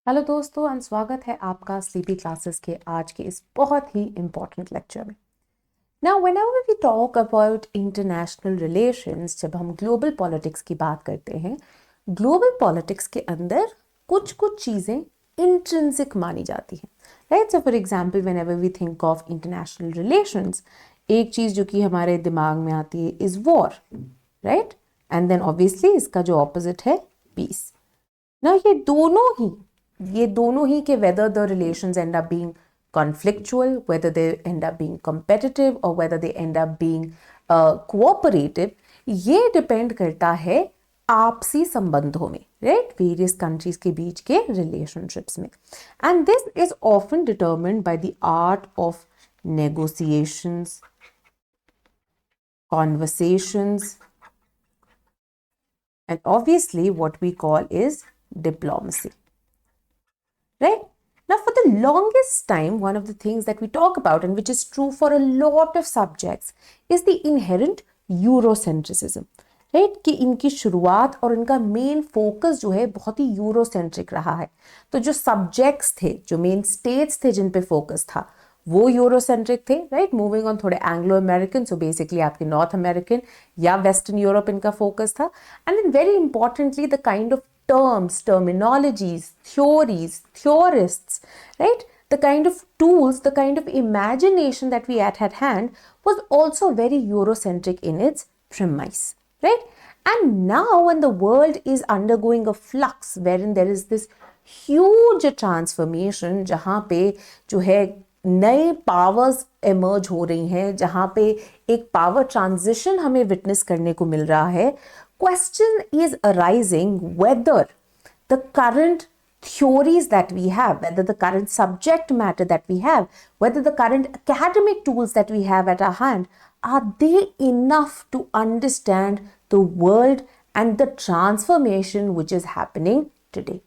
Hello दोस्तों and स्वागत है आपका स्लीपी क्लासेस के आज के इस बहुत ही इम्पॉर्टेंट लेक्चर में। Now whenever we talk about international relations, जब हम ग्लोबल पॉलिटिक्स की बात करते हैं, ग्लोबल पॉलिटिक्स के अंदर कुछ कुछ चीज़ें इंट्रिंसिक मानी जाती हैं, right. So for example whenever we think of international relations, एक चीज़ जो कि हमारे दिमाग में आती है is war, right. And then obviously इसका जो ऑपोजिट है पीस। ना ये दोनों ही के whether the relations end up being conflictual, whether they end up being competitive or whether they end up being cooperative, ये डिपेंड करता है आपसी संबंधों में, राइट, वेरियस कंट्रीज के बीच के रिलेशनशिप्स में। And this is often determined by the art of negotiations, conversations, and obviously what we call is diplomacy, right? Now, for the longest time, one of the things that we talk about, and which is true for a lot of subjects, is the inherent Eurocentrism, right, कि इनकी शुरुआत और इनका main focus जो है बहुत ही Eurocentric रहा है। तो जो सब्जेक्ट्स थे, जो मेन स्टेट्स थे जिन पे फोकस था, वो यूरोसेंट्रिक थे, राइट। मूविंग ऑन थोड़े एंग्लो अमेरिकन, सो बेसिकली आपके नॉर्थ अमेरिकन या वेस्टर्न यूरोप इनका फोकस था। And then very importantly the kind of terms, terminologies, theories, theorists, right? The kind of tools, the kind of imagination that we had at hand was also very Eurocentric in its premise, right? And now when the world is undergoing a flux wherein there is this huge transformation, जहाँ पे जो है नए powers emerge हो रही हैं, जहाँ पे एक पावर ट्रांजिशन हमें विटनेस करने को मिल रहा है, question is arising whether the current theories that we have, whether the current subject matter that we have, whether the current academic tools that we have at our hand, are they enough to understand the world and the transformation which is happening today.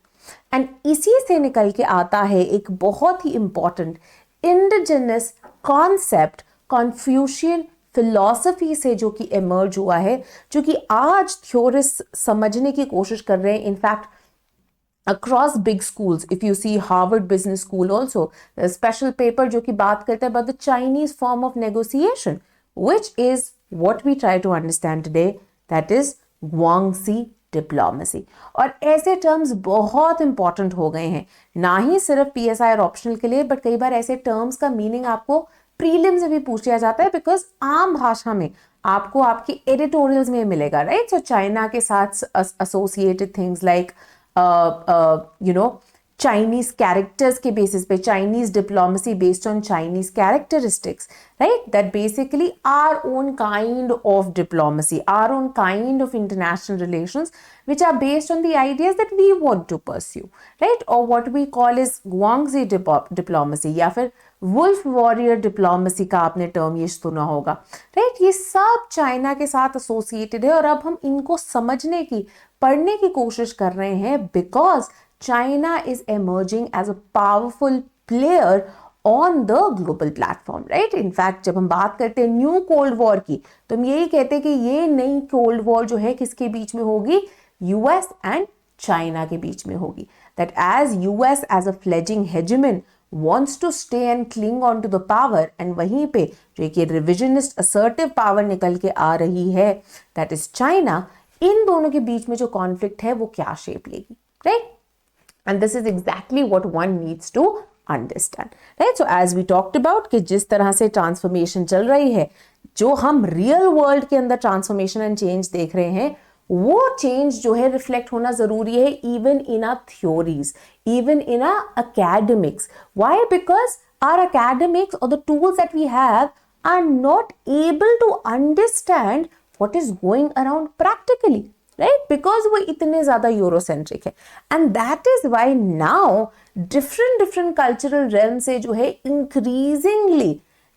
And इसी से निकल के आता है एक बहुत ही important indigenous concept, Confucian philosophy से, जो कि एमर्ज हुआ है, जो कि आज थ्योरिस्ट समझने की कोशिश कर रहे हैं। In fact across big schools, if you see Harvard Business School also, a special paper जो कि बात करता है about the Chinese form of negotiation, which is what we try to understand today, that is Guangxi diplomacy. और ऐसे terms बहुत important हो गए हैं, ना ही सिर्फ PSI और ऑप्शनल के लिए, बट कई बार ऐसे टर्म्स का मीनिंग आपको प्रीलिम से भी पूछ लिया जाता है, बिकॉज आम भाषा में आपको आपकी एडिटोरियल्स में मिलेगा, राइट। सो चाइना के साथ associated things like Chinese characters के basis पे, Chinese diplomacy based on Chinese characteristics, right? That basically our own kind of diplomacy, our own kind of international relations, which are based on the ideas that we want to pursue, right? Or what we call is Guangxi diplomacy, या फिर wolf warrior diplomacy का आपने term ये सुना होगा, right. ये सब China के साथ एसोसिएटेड है और अब हम इनको समझने की, पढ़ने की कोशिश कर रहे हैं, because China is emerging as a powerful player on the global platform, right? In fact, जब हम बात करते हैं न्यू कोल्ड वॉर की, तो हम यही कहते हैं कि ये नई कोल्ड वॉर जो है किसके बीच में होगी, यूएस एंड चाइना के बीच में होगी। That as US as a fledgling hegemon wants to stay and cling on to the power, and वहीं पे जो एक revisionist assertive power निकल के आ रही है, that is China, इन दोनों के बीच में जो कॉन्फ्लिक्ट है वो क्या शेप लेगी, right. And this is exactly what one needs to understand, right? So as we talked about कि जिस तरह से ट्रांसफॉर्मेशन चल रही है, जो हम रियल वर्ल्ड के अंदर ट्रांसफॉर्मेशन एंड चेंज देख रहे हैं, वो चेंज जो है रिफ्लेक्ट होना जरूरी है even in our theories, even in our academics. Why? Because our academics or the tools that we have are not able to understand what is going around practically, right? Because वो इतने ज़्यादा Eurocentric है, and that is why now different cultural realms से जो है increasingly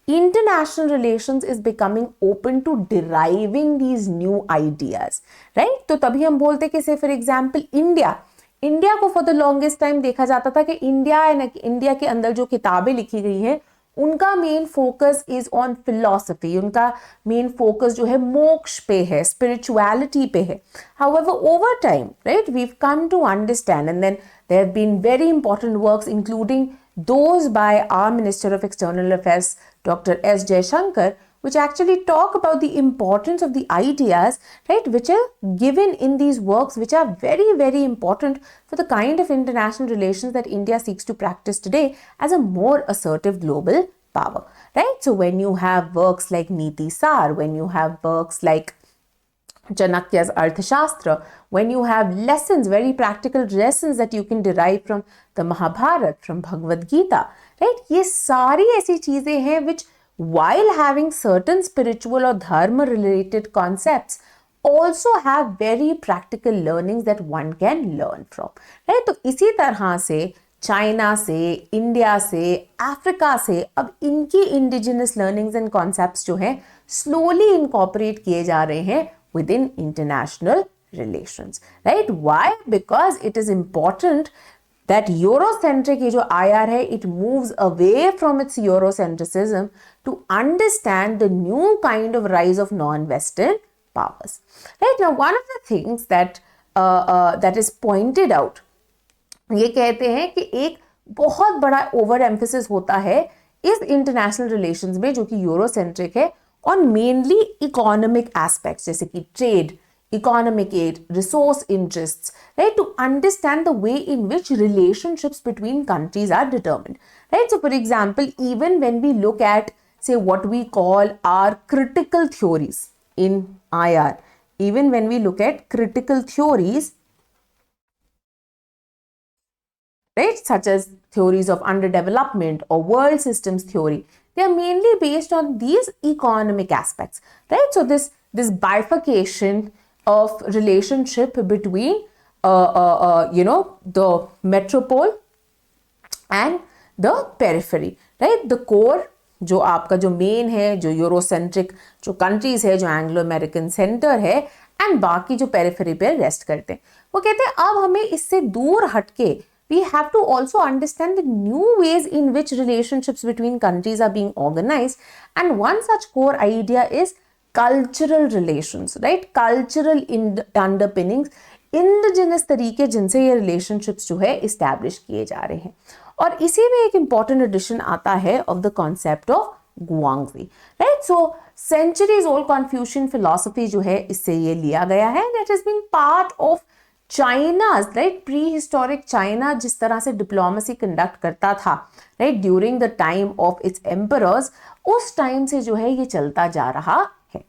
international relations is becoming open to deriving these new ideas, right? तो तभी हम बोलते कि से फॉर एग्जाम्पल इंडिया को फॉर द लॉन्गेस्ट टाइम देखा जाता था कि इंडिया के अंदर जो किताबें लिखी गई हैं उनका main focus is on philosophy, उनका मेन फोकस जो है मोक्ष पे है, स्पिरिचुअलिटी पे है. However, over time, right, we've come to understand, and then there have been very important works, including those by our Minister of External Affairs, Dr. S. Jaishankar, which actually talk about the importance of the ideas, right, which are given in these works, which are very, very important for the kind of international relations that India seeks to practice today as a more assertive global power, right? So when you have works like Niti Sar, when you have works like Chanakya's Arthashastra, when you have lessons, very practical lessons that you can derive from the Mahabharata, from Bhagavad Gita, right? ये सारी ऐसी चीजें हैं which while having certain spiritual or dharma related concepts also have very practical learnings that one can learn from, right? तो इसी तरह से China से, इंडिया से, अफ्रीका से अब इनकी इंडिजिनस लर्निंग्स एंड कॉन्सेप्ट्स जो हैं स्लोली इनकॉर्पोरेट किए जा रहे हैं within international relations, right? Why? Because it is important that Eurocentric ये जो IR है, it moves away from its Eurocentrism to understand the new kind of rise of non-Western powers. Right? Now, one of the things that that is pointed out, ये कहते हैं कि एक बहुत बड़ा ओवर एम्फेसिस होता है इस इंटरनेशनल रिलेशंस में जो कि यूरोसेंट्रिक है on mainly economic aspects जैसे कि trade, economic aid, resource interests, right? To understand the way in which relationships between countries are determined, right? So for example, even when we look at, say, what we call our critical theories in IR, even when we look at critical theories, right, such as theories of underdevelopment or world systems theory, they are mainly based on these economic aspects, right? So this bifurcation of relationship between the metropole and the periphery, right? The core जो आपका जो main है, जो Eurocentric जो countries है, जो Anglo American centre है, and बाकी जो पेरिफेरी पे रेस्ट करते हैं, वो कहते हैं अब हमें इससे दूर हटके we have to also understand the new ways in which relationships between countries are being organized, and one such core idea is cultural relations, right? Cultural underpinnings, indigenous तरीके जिनसे ये relationships जो है establish किए जा रहे हैं. और इसी में एक important addition आता है of the concept of Guangxi, right? So centuries old Confucian philosophy जो है इससे ये लिया गया है, and it has been part of China's, right, prehistoric China जिस तरह से डिप्लोमेसी कंडक्ट करता था, right, during the time of its emperors, उस टाइम से जो है ये चलता जा रहा है.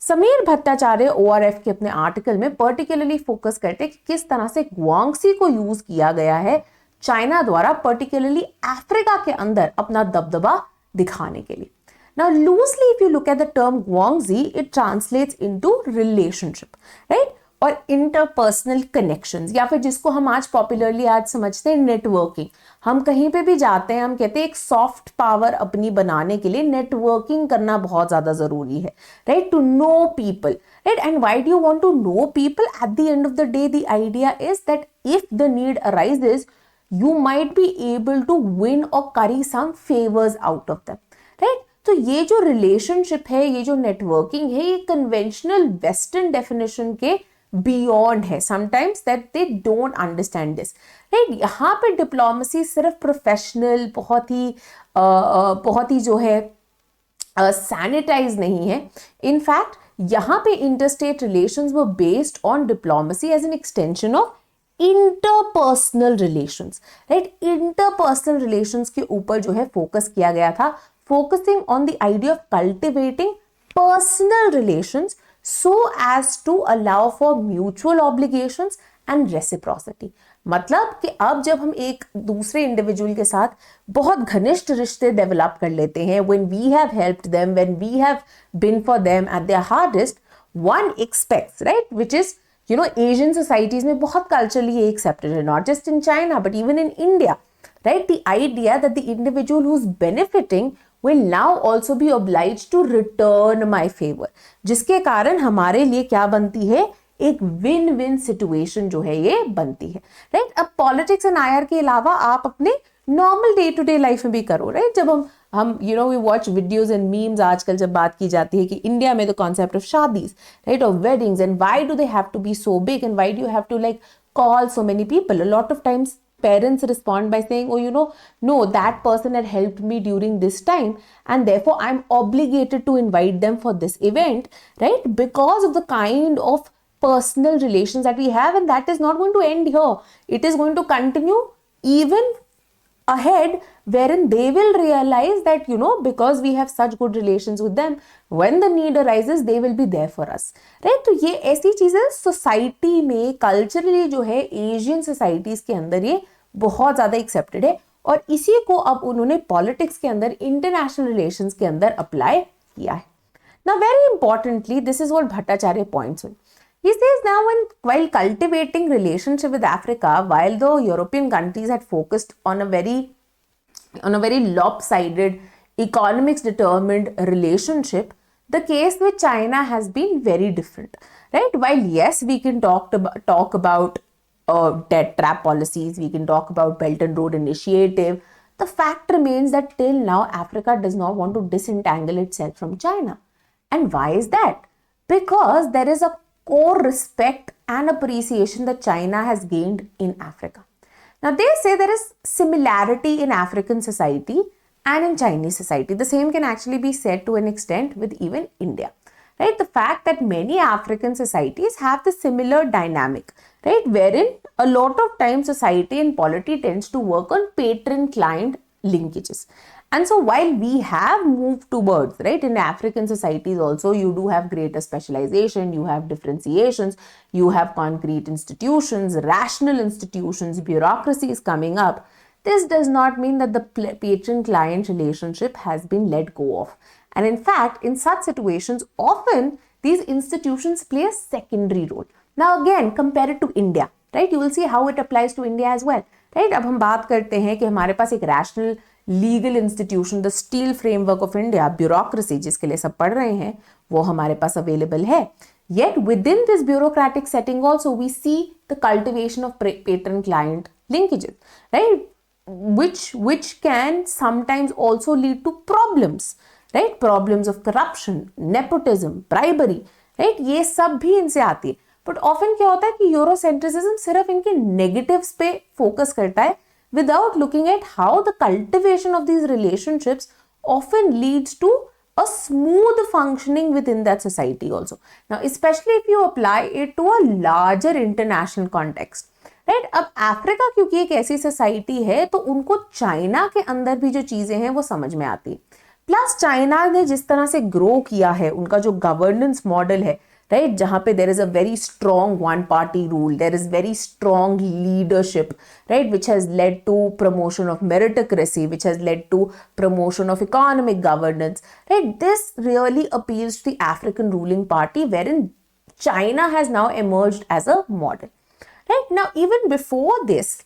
समीर भट्टाचार्य ORF के अपने आर्टिकल में पर्टिकुलरली फोकस करते कि किस तरह से ग्वांगसी को यूज किया गया है चाइना द्वारा पर्टिकुलरली अफ्रीका के अंदर अपना दबदबा दिखाने के लिए. Now, loosely, if you look at the term Guangxi, it translates into relationship, right? और इंटरपर्सनल कनेक्शंस, या फिर जिसको हम आज पॉपुलरली आज समझते हैं नेटवर्किंग. हम कहीं पे भी जाते हैं, हम कहते हैं एक सॉफ्ट पावर अपनी बनाने के लिए नेटवर्किंग करना बहुत ज़्यादा ज़रूरी है, right? To know people, right? And why do you want to know people? At the end of the day the idea is that if the need arises you might be able to win or curry some favors out of them, right? तो ये जो relationship है, ये जो networking है, ये conventional western definition के beyond है. Sometimes that they don't understand this, right? यहाँ पे डिप्लोमेसी सिर्फ प्रोफेशनल बहुत ही जो है सैनिटाइज नहीं है. इनफैक्ट यहाँ पे interstate relations were based on diplomacy as an extension of interpersonal relations, right? Interpersonal relations के ऊपर जो है फोकस किया गया था, focusing on the idea of cultivating personal relations so as to allow for mutual obligations and reciprocity. मतलब कि अब जब हम एक दूसरे इंडिविजुअल के साथ बहुत घनिष्ठ रिश्ते डेवलप कर लेते हैं, when we have helped them, when we have been for them at their hardest, one expects, right, which is, you know, Asian societies में बहुत culturally accepted है, not just in China but even in India, right? The idea that the individual who's benefiting will now also be obliged to return my favor, जिसके कारण हमारे लिए क्या बनती है, एक विन विन सिचुएशन जो है ये बनती है, राइट? अब पॉलिटिक्स एंड आईआर के अलावा आप अपने normal day to day life में भी करो, राइट? जब हम हम we watch videos and memes आजकल जब बात की जाती है कि इंडिया में the concept of shaadis, right, of weddings, and why do they have to be so big and why do you have to like call so many people. A lot of times parents respond by saying, oh, no, that person had helped me during this time and therefore I'm obligated to invite them for this event, right, because of the kind of personal relations that we have, and that is not going to end here. It is going to continue even ahead, wherein they will realize that because we have such good relations with them, when the need arises they will be there for us, right? तो ये ऐसी चीजें society में culturally जो है Asian societies के अंदर ये बहुत ज्यादा एक्सेप्टेड है, और इसी को अब उन्होंने पॉलिटिक्स के अंदर, इंटरनेशनल रिलेशंस के अंदर अप्लाई किया है. Now very importantly, this is what Bhattacharya points on. He says now while cultivating relationship with Africa, while the European countries had focused on a very lopsided, economics determined relationship, the case with China has been very different, right? While yes, we can talk about debt trap policies, we can talk about Belt and Road Initiative, the fact remains that till now Africa does not want to disentangle itself from China. And why is that? Because there is a core respect and appreciation that China has gained in Africa. Now they say there is similarity in African society and in Chinese society. The same can actually be said to an extent with even India, right? The fact that many African societies have the similar dynamic, right, wherein a lot of times society and polity tends to work on patron-client linkages. And so while we have moved towards, right, in African societies also, you do have greater specialization, you have differentiations, you have concrete institutions, rational institutions, bureaucracies coming up. This does not mean that the patron-client relationship has been let go of. And in fact, in such situations, often these institutions play a secondary role. Now again, compare it to India, right? You will see how it applies to India as well, right? अब हम बात करते हैं कि हमारे पास एक rational legal institution, the steel framework of India, bureaucracy जिसके लिए सब पढ़ रहे हैं, वो हमारे पास अवेलेबल है. Yet within this bureaucratic setting also we see the cultivation of patron-client linkages, right? Which can sometimes also lead to problems, right? Problems of corruption, nepotism, bribery, right? ये सब भी इनसे आती है. But often क्या होता है कि यूरोसेंट्रिसिज्म सिर्फ इनके नेगेटिव्स पे फोकस करता है, without looking at how the cultivation of these relationships often leads to a smooth functioning within that society also. Now, especially if you apply it to a larger international context, right? अब Africa क्योंकि एक ऐसी society है तो उनको China के अंदर भी जो चीजें हैं वो समझ में आती. प्लस चाइना ने जिस तरह से ग्रो किया है, उनका जो गवर्नेंस मॉडल है, right, जहां पे there is a very strong one party rule, there is very strong leadership, right, which has led to promotion of meritocracy, which has led to promotion of economic governance, right? This really appeals to the African ruling party, wherein China has now emerged as a model, right? Now even before this,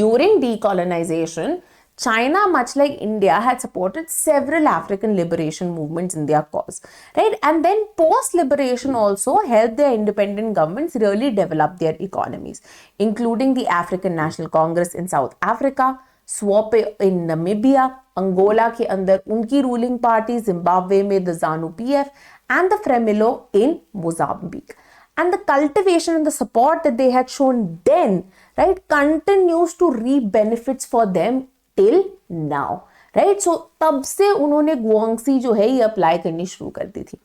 during decolonization, China, much like India, had supported several African liberation movements in their cause, right? And then post-liberation also helped their independent governments really develop their economies, including the African National Congress in South Africa, SWAPO in Namibia, Angola के अंदर उनकी ruling party, Zimbabwe में the ZANU-PF, and the Fremilo in Mozambique. And the cultivation and the support that they had shown then, right, continues to reap benefits for them till now, right? So तब से उन्होंने गुआंगसी जो है ये apply करनी शुरू कर दी थी.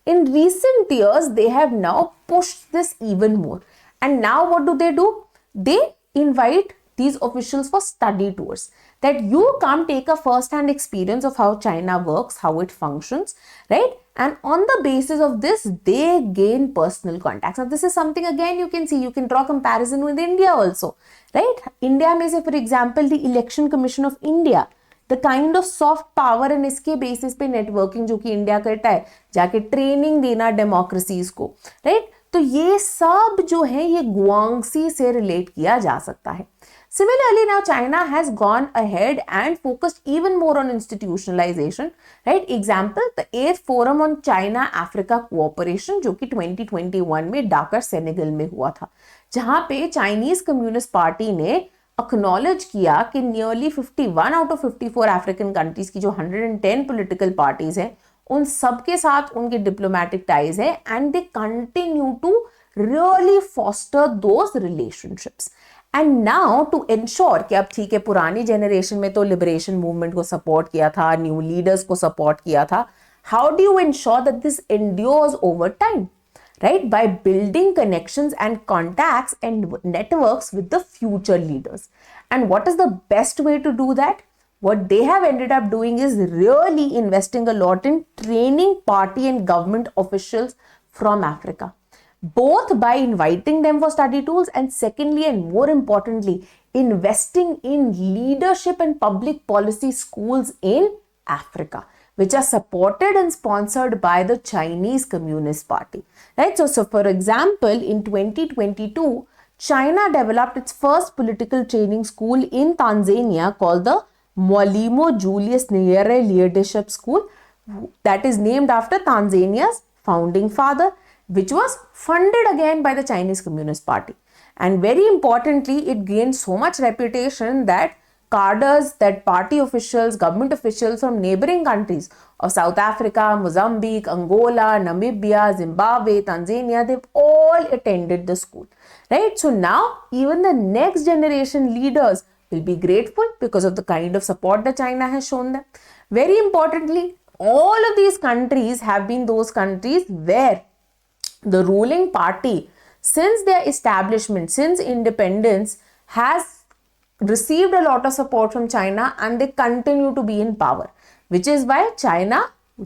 In recent years they have now pushed this even more, and now what do? They invite these officials for study tours, that you come take a first-hand experience of how China works, how it functions, right? And on the basis of this they gain personal contacts. Now this is something again you can see, you can draw comparison with India also, right? India में से for example the Election Commission of India, the kind of soft power and इसके basis पे networking जो कि India करता है, जाके training देना डेमोक्रेसीज को, right? तो ये सब जो है ये गुआंगसी से रिलेट किया जा सकता है. Similarly, now China has gone ahead and focused even more on institutionalization, right? Example, the 8th Forum on China-Africa Cooperation जो कि 2021 में ढाका, सेनेगल में हुआ था, जहां पे चाइनीज कम्युनिस्ट पार्टी ने अक्नॉलेज किया कि nearly 51 out of 54 African countries की जो 110 पॉलिटिकल पार्टीज हैं उन सबके साथ उनके डिप्लोमेटिक टाइज है and they continue to really foster those relationships. And now to ensure कि अब ठीक है, पुरानी जनरेशन में तो लिबरेशन मूवमेंट को सपोर्ट किया था, न्यू लीडर्स को सपोर्ट किया था. How do you ensure that this endures over time? Right? By building connections and contacts and networks with the future leaders. And what is the best way to do that? What they have ended up doing is really investing a lot in training party and government officials from Africa, both by inviting them for study tours and secondly and more importantly, investing in leadership and public policy schools in Africa, which are supported and sponsored by the Chinese Communist Party. Right? So for example, in 2022, China developed its first political training school in Tanzania called the Mwalimu Julius Nyerere Leadership School, that is named after Tanzania's founding father, which was funded again by the Chinese Communist Party. And very importantly, it gained so much reputation that cadres, that party officials, government officials from neighboring countries of South Africa, Mozambique, Angola, Namibia, Zimbabwe, Tanzania, they've all attended the school, right? So now even the next generation leaders will be grateful because of the kind of support that China has shown them. Very importantly, all of these countries have been those countries where the ruling party, since their establishment, since independence, has received a lot of support from China and they continue to be in power, which is why China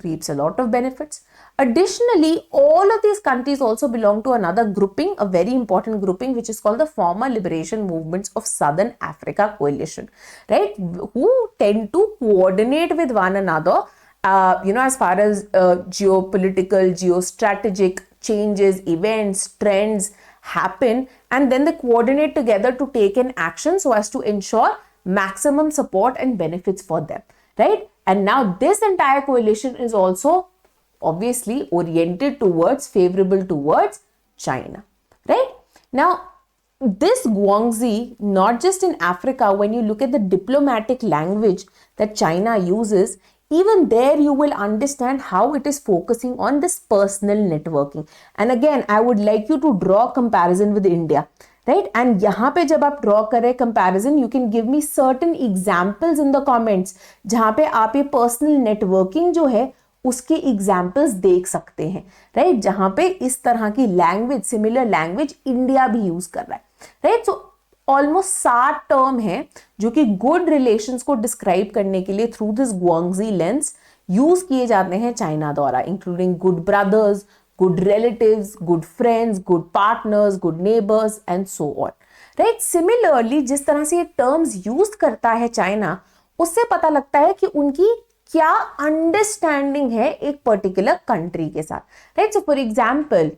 reaps a lot of benefits. Additionally, all of these countries also belong to another grouping, a very important grouping, which is called the Former Liberation Movements of Southern Africa Coalition, right? Who tend to coordinate with one another, as far as geopolitical, geostrategic changes, events, trends happen, and then they coordinate together to take an action so as to ensure maximum support and benefits for them, right? And now this entire coalition is also obviously oriented towards, favorable towards China, right? Now, this Guangxi, not just in Africa, when you look at the diplomatic language that China uses, even there you will understand how it is focusing on this personal networking. And again, I would like you to draw comparison with India, right? And यहाँ पे जब आप draw करें comparison, you can give me certain examples in the comments जहाँ पे आप ये personal networking जो है उसके examples देख सकते हैं, right? जहाँ पे इस तरह की language, similar language इंडिया भी use कर रहा है, right? So ऑलमोस्ट 7 टर्म है जो कि गुड रिलेशंस को डिस्क्राइब करने के लिए थ्रू दिस गुआंगजी लेंस यूज किए जाते हैं चाइना द्वारा, including good brothers, good relatives, good friends, good partners, good neighbours and so on, right? Similarly जिस तरह से ये टर्म्स यूज करता है चाइना, उससे पता लगता है कि उनकी क्या अंडरस्टैंडिंग है एक पर्टिकुलर कंट्री के साथ, right? So for example,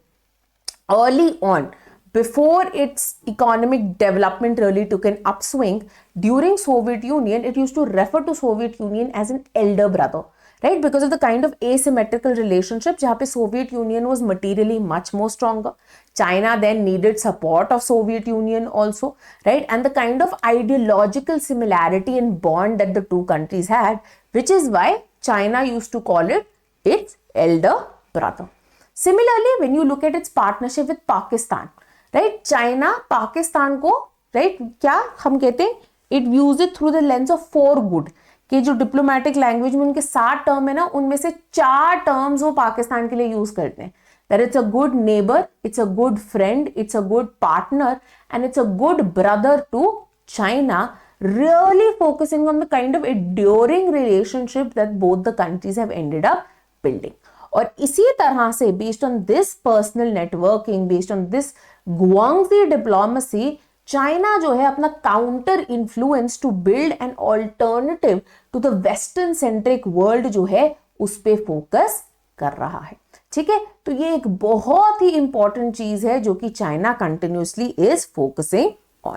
early on, before its economic development really took an upswing, during Soviet Union, it used to refer to Soviet Union as an elder brother, right? Because of the kind of asymmetrical relationship, जहाँ पे Soviet Union was materially much more stronger. China then needed support of Soviet Union also, right? And the kind of ideological similarity and bond that the two countries had, which is why China used to call it its elder brother. Similarly, when you look at its partnership with Pakistan, right, China Pakistan को, right, क्या हम कहते हैं, it views it through the lens of 4 good, कि जो diplomatic language में उनके 7 term है ना, उनमें से 4 टर्म्स वो पाकिस्तान के लिए यूज करते हैं, that it's a good neighbour, it's a good friend, it's a good partner and it's a good brother to China, really focusing on the kind of enduring relationship that both the countries have ended up building. और इसी तरह से based on this personal networking, based on this guanxi diplomacy, China जो है अपना counter influence to build an alternative to the western centric world जो है उस पे फोकस कर रहा है, ठीक है? तो ये एक बहुत ही इंपॉर्टेंट चीज है जो कि China continuously is focusing on.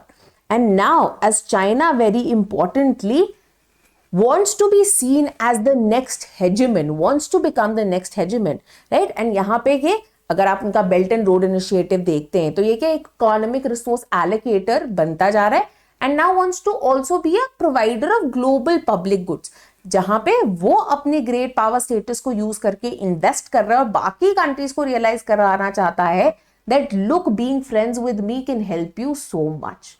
And now as China very importantly wants to be seen as the next hegemon, wants to become the next hegemon, right? And यहाँ पे ये अगर आप उनका बेल्ट एंड रोड इनिशिएटिव देखते हैं तो ये क्या इकोनॉमिक रिसोर्स एलोकेटर बनता जा रहा है and now wants to also be a provider of global public goods, जहां पे वो अपने ग्रेट पावर स्टेटस को यूज करके इन्वेस्ट कर रहा है और बाकी कंट्रीज को रियलाइज कराना चाहता है that look, being friends with me can help you so much.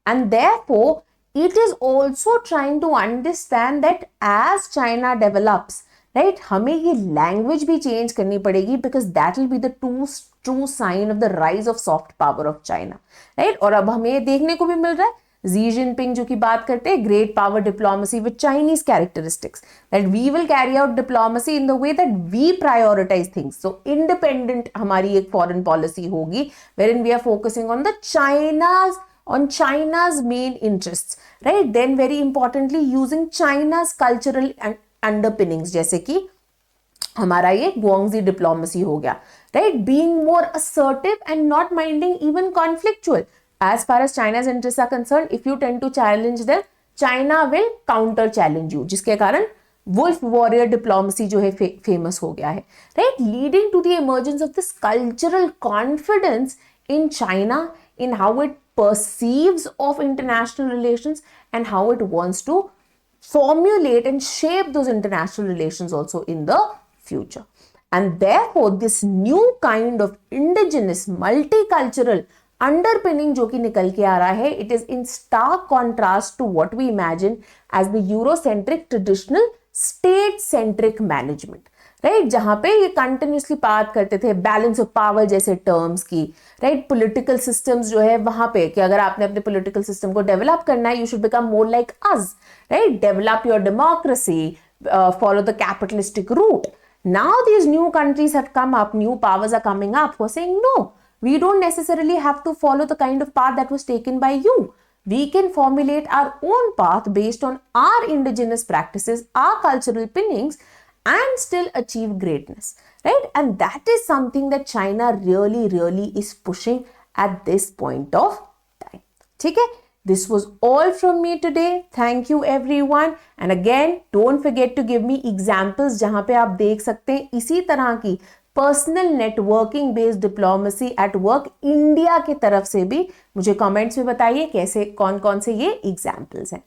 And therefore it is also trying to understand that as China develops, right, हमें ये language भी change करनी पड़ेगी, because that will be the true sign of the rise of soft power of China, right? और अब हमें ये देखने को भी मिल रहा है, Xi Jinping जो की बात करते हैं, great power diplomacy with Chinese characteristics, that we will carry out diplomacy in the way that we prioritize things. So independent हमारी एक foreign policy होगी, wherein we are focusing on China's main interests, right? Then very importantly using China's cultural underpinnings, जैसे कि हमारा ये Guangxi diplomacy हो गया, right? Being more assertive and not minding even conflictual. As far as China's interests are concerned, if you tend to challenge them, China will counter challenge you, जिसके कारण wolf warrior diplomacy जो है famous हो गया है, right? Leading to the emergence of this cultural confidence in China, in how it perceives of international relations and how it wants to formulate and shape those international relations also in the future. And therefore this new kind of indigenous multicultural underpinning जो कि निकल के आ रहा है, it is in stark contrast to what we imagine as the Eurocentric traditional state-centric management, right? जहां पे ये continuously बात करते थे balance of power जैसे terms की, right? Political systems जो है वहां पे कि अगर आपने अपने political system को develop करना है, you should become more like us, right? Develop your democracy, follow the capitalistic route. Now these new countries have come up, new powers are coming up who are saying no. We don't necessarily have to follow the kind of path that was taken by you. We can formulate our own path based on our indigenous practices, our cultural pinnings, and still achieve greatness, right? And that is something that China really is pushing at this point of time. Okay? This was all from me today. Thank you everyone. And again, don't forget to give me examples जहां पे आप देख सकते हैं इसी तरह की personal networking based diplomacy at work India की तरफ से भी मुझे कमेंट्स में बताइए कैसे कौन कौन से ये एग्जाम्पल्स हैं.